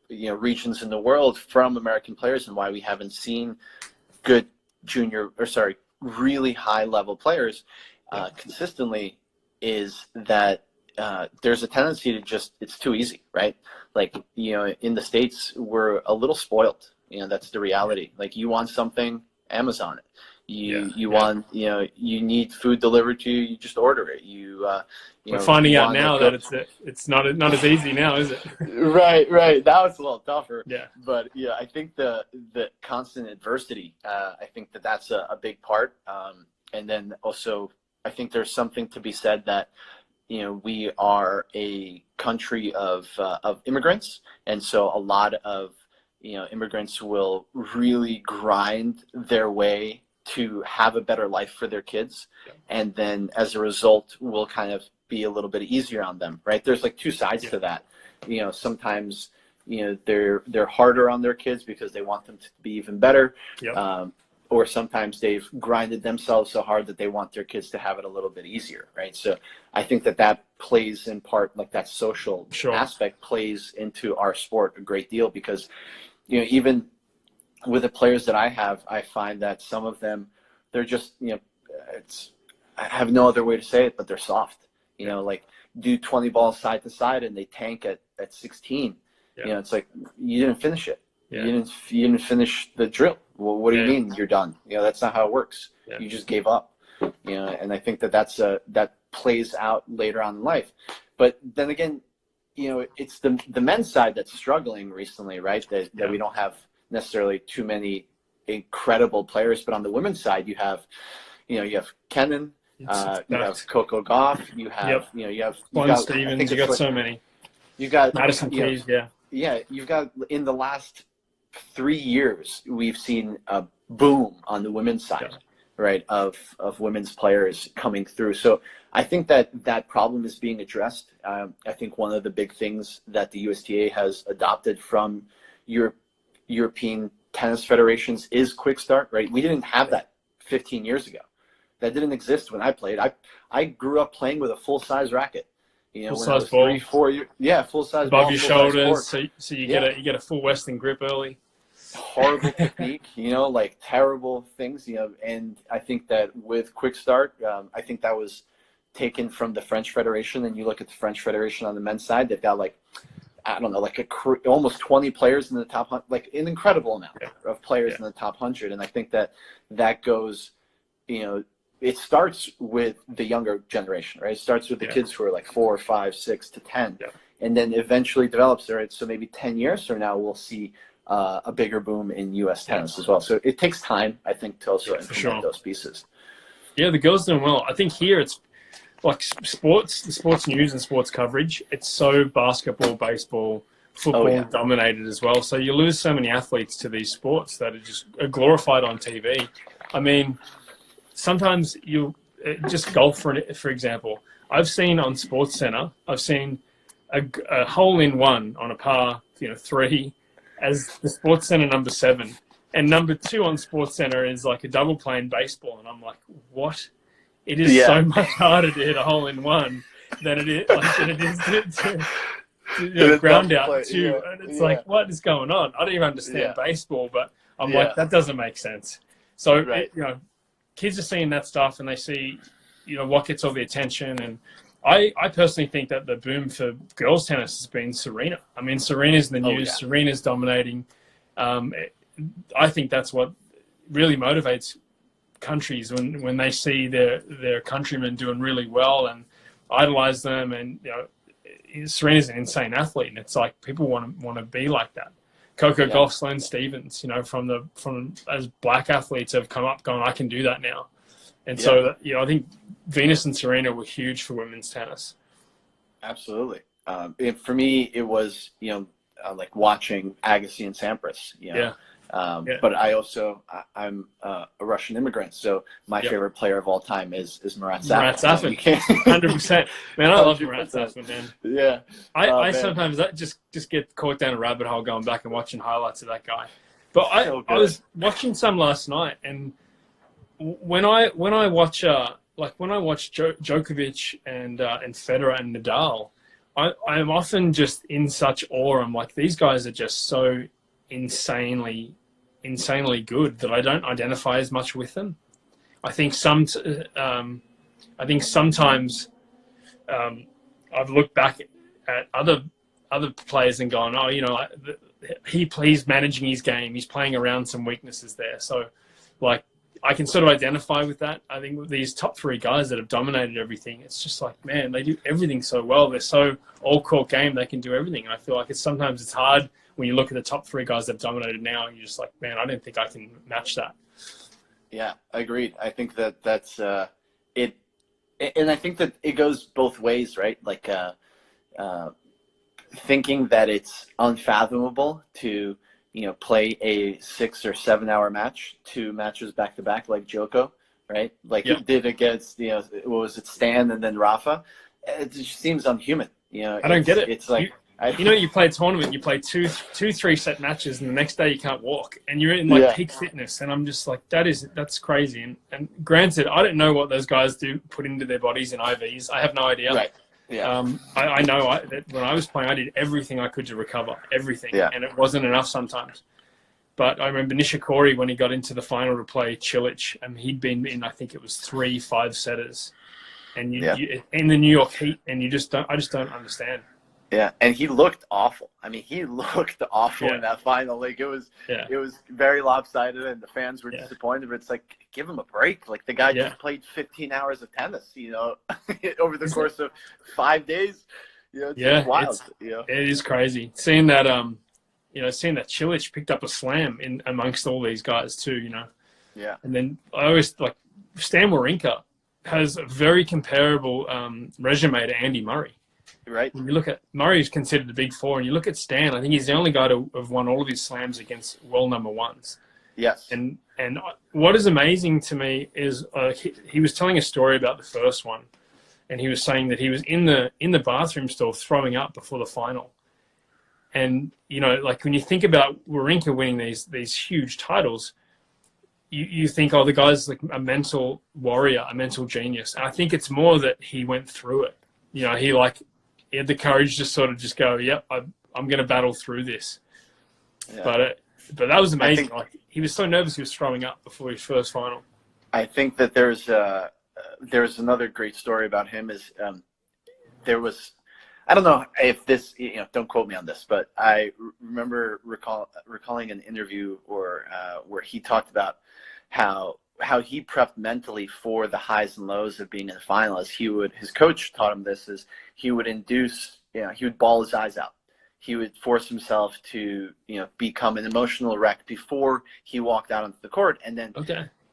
regions in the world from American players, and why we haven't seen good really high level players consistently, is that there's a tendency to it's too easy, right? Like, in the States, we're a little spoiled. That's the reality. Like, you want something, Amazon it. You want, you need food delivered to you, you just order it. We're finding out now that it's not as easy now, is it? Right. That was a little tougher. Yeah. But I think the constant adversity, I think that's a big part. And then also, I think there's something to be said that we are a country of immigrants, and so a lot of immigrants will really grind their way to have a better life for their kids, and then as a result will kind of be a little bit easier on them, right? There's like 2 sides to that. Sometimes they're harder on their kids because they want them to be even better, or sometimes they've grinded themselves so hard that they want their kids to have it a little bit easier, right? So I think that plays in part, like that social aspect plays into our sport a great deal, because even with the players that I have, I find that some of them, they're just, I have no other way to say it, but they're soft. Like, do 20 balls side to side and they tank at 16. It's like, you didn't finish it. You didn't finish the drill. Well, what do you mean you're done? That's not how it works. You just gave up. And I think that plays out later on in life. But then again, it's the men's side that's struggling recently, right? That we don't have necessarily too many incredible players, but on the women's side, you have Kenin, you have Coco Gauff, you have Stevens, you got so many. You got Madison Keys, you've got, in the last 3 years, we've seen a boom on the women's side, right, of women's players coming through. So I think that problem is being addressed. I think one of the big things that the USTA has adopted from European tennis federations is quick start, right? We didn't have that 15 years ago. That didn't exist when I played. I grew up playing with a full-size racket. Full-size ball. 3, 4 years. Yeah, full-size ball. Above your shoulders, so you get a full Western grip early. Horrible technique, like terrible things, and I think that with quick start, I think that was taken from the French Federation, and you look at the French Federation on the men's side, they've got almost 20 players in the top 100, like an incredible amount of players in the top 100. And I think that goes, it starts with the younger generation, right? It starts with the kids who are like 4, 5, 6 to 10, and then eventually develops, right? So maybe 10 years from now, we'll see a bigger boom in U.S. tennis as well. So it takes time, I think, to also implement those pieces. Yeah, the girls doing well. I think here like sports, the sports news and sports coverage, it's so basketball, baseball, football dominated as well. So you lose so many athletes to these sports that are glorified on TV. I mean, sometimes you just golf, for example. I've seen on Sports Center, I've seen a hole in one on a par, 3 as the Sports Center number 7. And number 2 on Sports Center is like a double play in baseball. And I'm like, what? It is so much harder to hit a hole in one than it is, to ground out 2. And it's like, what is going on? I don't even understand baseball, but I'm like, that doesn't make sense. So, kids are seeing that stuff and they see, what gets all the attention. And I personally think that the boom for girls tennis has been Serena. I mean, Serena's in the news. Serena's dominating. I think that's what really motivates countries when they see their countrymen doing really well and idolize them. And Serena's an insane athlete, and it's like people want to be like that. Coco Gauff, Sloane Stephens, from as black athletes have come up going, I can do that now. And so I think Venus and Serena were huge for women's tennis. Absolutely. For me, it was like watching Agassi and Sampras. But I'm a Russian immigrant, so my favorite player of all time is Marat Safin. 100%. Man, I love Marat Safin, man. Yeah. I sometimes just get caught down a rabbit hole going back and watching highlights of that guy. But I was watching some last night, and when I watch Djokovic and Federer and Nadal, I'm often just in such awe. I'm like, these guys are just so insanely good that I don't identify as much with them. I think sometimes I've looked back at other players and gone, he's managing his game. He's playing around some weaknesses there. So, like, I can sort of identify with that. I think with these top 3 guys that have dominated everything, it's just like, man, they do everything so well. They're so all-court game. They can do everything. And I feel like sometimes it's hard when you look at the top 3 guys that have dominated now, and you're just like, man, I don't think I can match that. Yeah, agreed. I think that's it. And I think that it goes both ways, right? Like thinking that it's unfathomable to play a 6 or 7 hour match, 2 matches back to back, like Djoko, right? Like he did against, what was it, Stan and then Rafa? It just seems unhuman. I don't get it. It's like, you play a tournament, you play 2-3 set matches, and the next day you can't walk, and you're in peak fitness. And I'm just like, that's crazy. And granted, I don't know what those guys put into their bodies in IVs. I have no idea. Right. Yeah. I know that when I was playing, I did everything I could to recover, everything, and it wasn't enough sometimes. But I remember Nishikori, when he got into the final to play Cilic, and he'd been in, I think it was 3 5-setters, and you in the New York Heat, and I just don't understand. Yeah, and he looked awful. I mean, he looked awful in that final. Like it was very lopsided, and the fans were disappointed. But it's like, give him a break. Like the guy just played 15 hours of tennis, over the course of 5 days. It's wild. It is crazy seeing that. Seeing that Cilic picked up a slam in amongst all these guys too. Yeah. And then I always like Stan Wawrinka has a very comparable resume to Andy Murray. Right. When you look at Murray's considered the big 4, and you look at Stan, I think he's the only guy to have won all of his slams against world number 1s. Yes. And what is amazing to me is he was telling a story about the first one, and he was saying that he was in the bathroom stall throwing up before the final. And like when you think about Wawrinka winning these huge titles, you think, the guy's like a mental warrior, a mental genius. And I think it's more that he went through it. He had the courage to sort of just go, yep, I'm going to battle through this. Yeah. But that was amazing. He was so nervous he was throwing up before his first final. I think that there's another great story about him is there was, I don't know if this, don't quote me on this, but I remember recalling an interview where he talked about how he prepped mentally for the highs and lows of being in the finals. His coach taught him this, is he would he would bawl his eyes out. He would force himself to, become an emotional wreck before he walked out onto the court. And then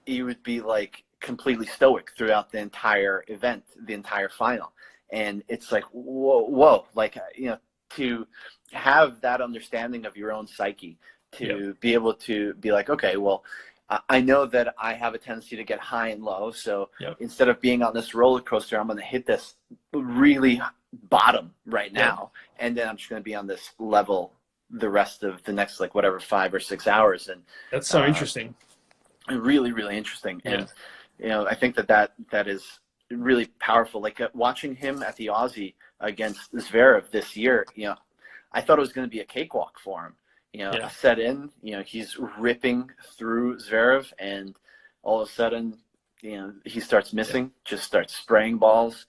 he would be like completely stoic throughout the entire event, the entire final. And it's like, whoa, like, to have that understanding of your own psyche, to be able to be like, okay, well, I know that I have a tendency to get high and low. So instead of being on this roller coaster, I'm going to hit this really bottom right now. And then I'm just going to be on this level the rest of the next, like, whatever, 5 or 6 hours. And that's so interesting. Really, really interesting. And, I think that is really powerful. Like, watching him at the Aussie against Zverev this year, I thought it was going to be a cakewalk for him. A set in, he's ripping through Zverev, and all of a sudden, he starts missing, just starts spraying balls.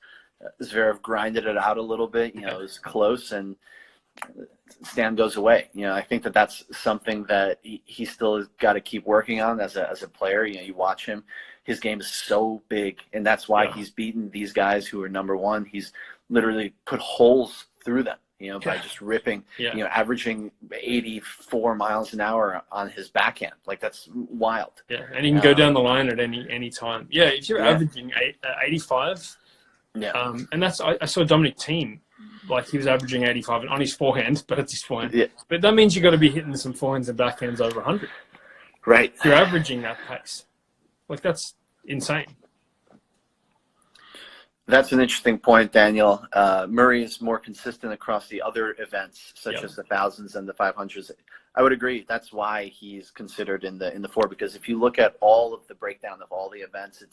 Zverev grinded it out a little bit, it was close, and Stan goes away. I think that that's something that he still has got to keep working on as a player. You watch him, his game is so big, and that's why he's beaten these guys who are number one. He's literally put holes through them, by just ripping, averaging 84 miles an hour on his backhand. Like, that's wild. Yeah, and he can go down the line at any time. Yeah, if you're averaging 85, and that's, I saw Dominic Thiem, like, he was averaging 85 on his forehand, but it's his forehand. Yeah. But that means you got to be hitting some forehands and backhands over 100. Right. If you're averaging that pace. Like, that's insane. That's an interesting point, Daniel. Murray is more consistent across the other events, such as the 1000s and the 500s. I would agree. That's why he's considered in the four, because if you look at all of the breakdown of all the events,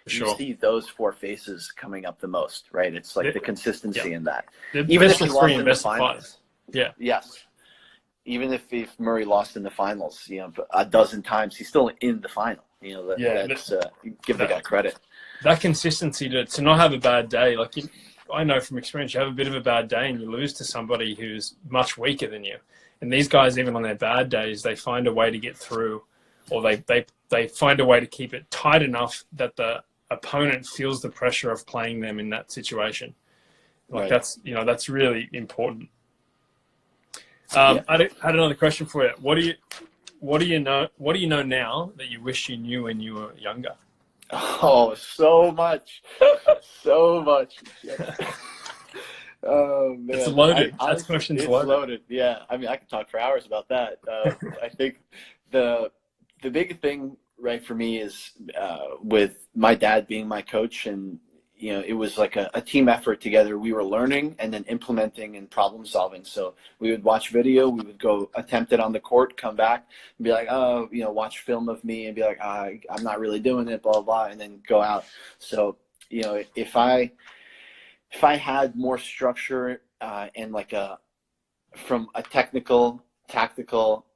you see those four faces coming up the most, right? It's like the consistency in that. Even if he lost in the finals. Yeah. Yes. Even if Murray lost in the finals, a dozen times, he's still in the final. That's give the guy credit. That consistency to not have a bad day, like, I know from experience, you have a bit of a bad day and you lose to somebody who's much weaker than you. And these guys, even on their bad days, they find a way to get through, or they find a way to keep it tight enough that the opponent feels the pressure of playing them in that situation. Like, that's really important. I had another question for you. What do you know now that you wish you knew when you were younger? Oh, so much. So much. Oh, man. It's loaded. That question's loaded. Yeah. I mean, I could talk for hours about that. I think the big thing, right, for me is with my dad being my coach, and it was like a team effort together. We were learning and then implementing and problem solving. So we would watch video, we would go attempt it on the court, come back and be like, oh, watch film of me and be like, I'm not really doing it, blah, blah, blah, and then go out. So, if I had more structure and like from a technical, tactical,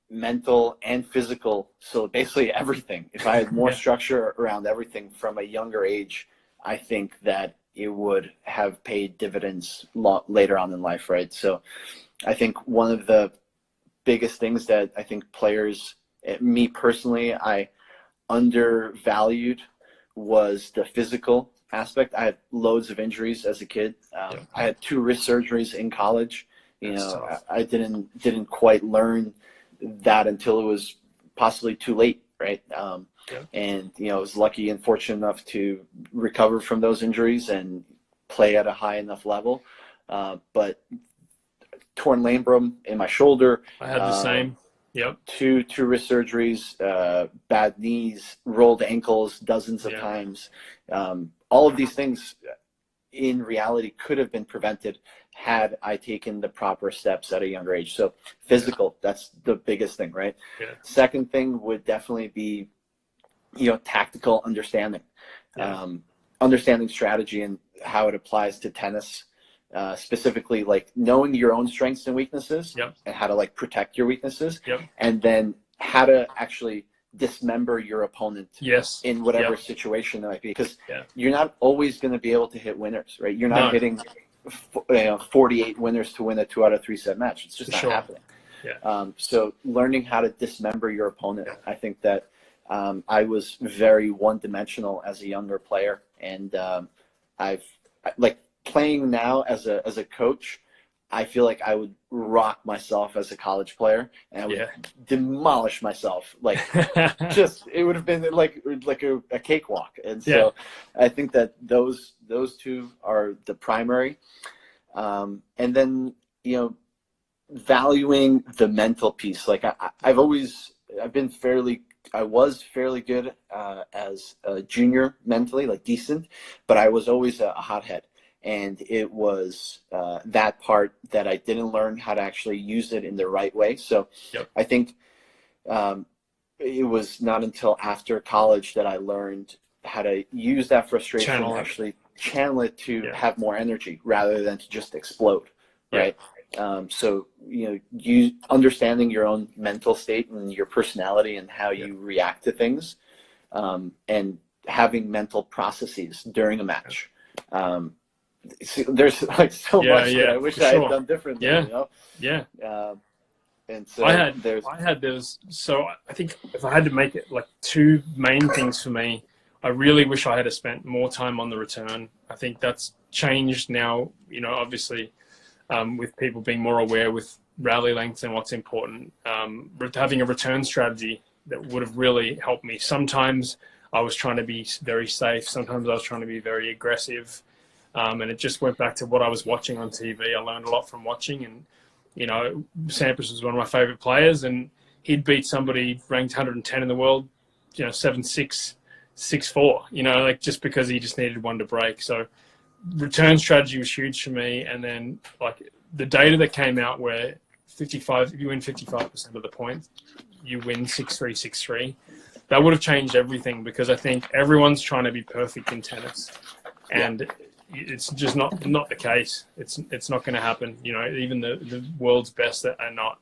mental, and physical, so basically everything, if I had more structure around everything from a younger age, I think that it would have paid dividends later on in life, right? So I think one of the biggest things that I think players, me personally, I undervalued was the physical aspect. I had loads of injuries as a kid. I had 2 wrist surgeries in college. I didn't quite learn that until it was possibly too late, right? And I was lucky and fortunate enough to recover from those injuries and play at a high enough level. But torn labrum in my shoulder. I had the same. Yep. Two wrist surgeries, bad knees, rolled ankles dozens of times. All of these things in reality could have been prevented had I taken the proper steps at a younger age. So physical, that's the biggest thing, right? Yeah. Second thing would definitely be, tactical understanding, understanding strategy and how it applies to tennis, specifically, like knowing your own strengths and weaknesses and how to like protect your weaknesses, and then how to actually dismember your opponent in whatever situation it might be, because you're not always going to be able to hit winners, right? You're not hitting 48 winners to win a 2 out of 3 set match. It's just not happening. So learning how to dismember your opponent, I think that I was very one-dimensional as a younger player, and I've like playing now as a coach. I feel like I would rock myself as a college player, and I would demolish myself. Like, just it would have been like a cakewalk. And so, I think that those two are the primary. And then valuing the mental piece. Like I was fairly good as a junior mentally, like decent, but I was always a hothead. And it was that part that I didn't learn how to actually use it in the right way. So I think it was not until after college that I learned how to use that frustration, actually channel it to have more energy rather than to just explode, right? So, you understanding your own mental state and your personality and how you react to things, and having mental processes during a match. There's like so much that I wish I had done differently. And so I think if I had to make it like two main things for me, I really wish I had spent more time on the return. I think that's changed now, obviously, with people being more aware with rally lengths and what's important. Having a return strategy that would have really helped me. Sometimes I was trying to be very safe. Sometimes I was trying to be very aggressive. And it just went back to what I was watching on TV. I learned a lot from watching, and Sampras was one of my favorite players, and he'd beat somebody ranked 110 in the world, 7-6, 6-4, like just because he just needed one to break. So return strategy was huge for me. And then like the data that came out where if you win 55% of the points, you win 6-3, 6-3. That would have changed everything, because I think everyone's trying to be perfect in tennis, and it's just not the case. It's not going to happen. Even the world's best are not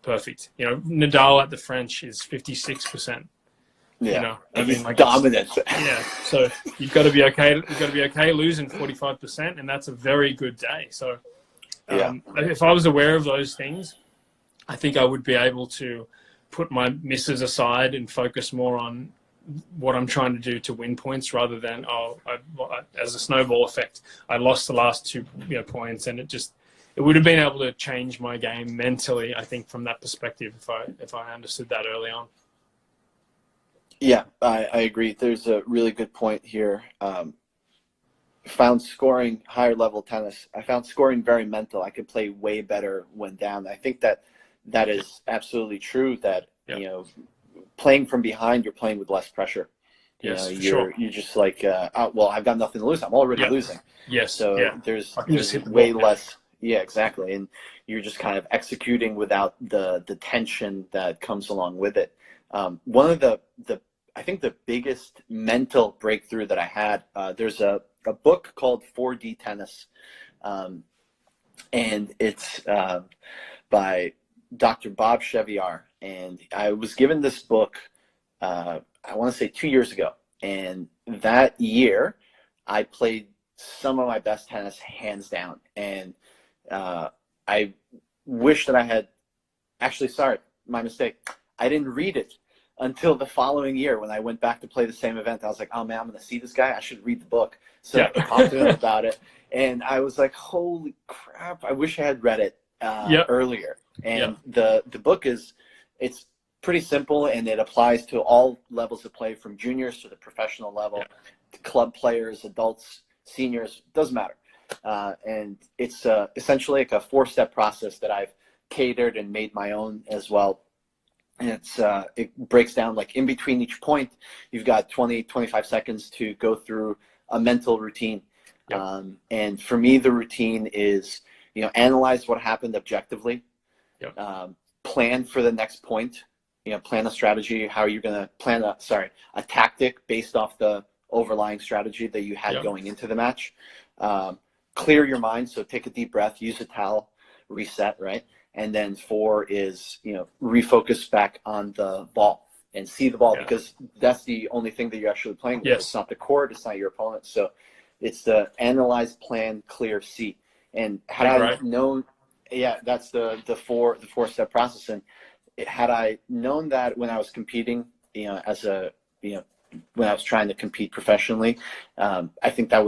perfect. Nadal at the French is 56%. And he's dominant. So you've got to be okay. You've got to be okay losing 45%, and that's a very good day. So if I was aware of those things, I think I would be able to put my misses aside and focus more on what I'm trying to do to win points, rather than as a snowball effect, I lost the last 2 points, and it would have been able to change my game mentally, I think, from that perspective, if I understood that early on. Yeah, I agree. There's a really good point here. Found scoring higher level tennis. I found scoring very mental. I could play way better when down. I think that is absolutely true. That playing from behind, you're playing with less pressure. You're just like, well, I've got nothing to lose. I'm already losing. So there's way less. Yeah, exactly. And you're just kind of executing without the tension that comes along with it. One of I think the biggest mental breakthrough that I had, there's a book called 4D Tennis, and it's by Dr. Bob Cheviar. And I was given this book, I want to say 2 years ago. And that year, I played some of my best tennis hands down. And I wish that I had, actually, sorry, my mistake. I didn't read it until the following year when I went back to play the same event. I was like, oh man, I'm going to see this guy. I should read the book. So I talked to him about it. And I was like, holy crap, I wish I had read it earlier. And the book it's pretty simple, and it applies to all levels of play, from juniors to the professional level, to club players, adults, seniors, doesn't matter. And it's essentially like a 4-step process that I've catered and made my own as well. And it breaks down, like, in between each point, you've got 20-25 seconds to go through a mental routine. And for me, the routine is, analyze what happened objectively. Plan for the next point, plan a strategy, how you're going to plan a tactic based off the overlying strategy that you had going into the match. Clear your mind. So take a deep breath, use a towel, reset, right? And then 4 is, refocus back on the ball and see the ball, because that's the only thing that you're actually playing with. It's not the court, it's not your opponent. So it's the analyze, plan, clear, see. And had I known, that's the 4-step process. And had I known that when I was competing, when I was trying to compete professionally, I think that would